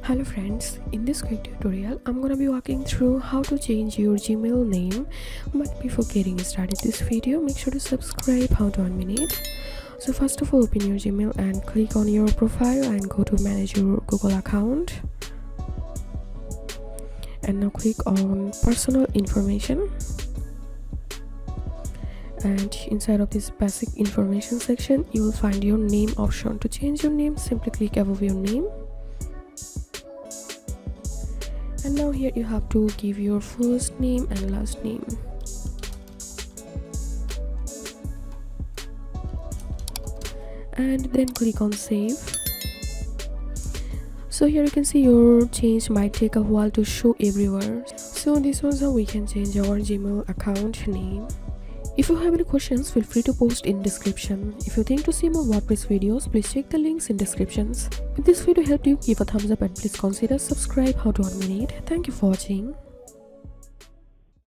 Hello friends, in this quick tutorial I'm gonna be walking through how to change your Gmail name. But before getting started this video, make sure to subscribe. How to 1 minute. So first of all, open your Gmail and click on your profile and go to manage your Google account, and now click on personal information, and inside of this basic information section you will find your name option. To change your name, simply click above your name. And now here you have to give your first name and last name. And then click on save. So here you can see your change might take a while to show everywhere. So this was how we can change our Gmail account name. If you have any questions, feel free to post in description. If you think to see more WordPress videos, please check the links in descriptions. If this video helped you, give a thumbs up and please consider subscribe. How to 1 minute. Thank you for watching.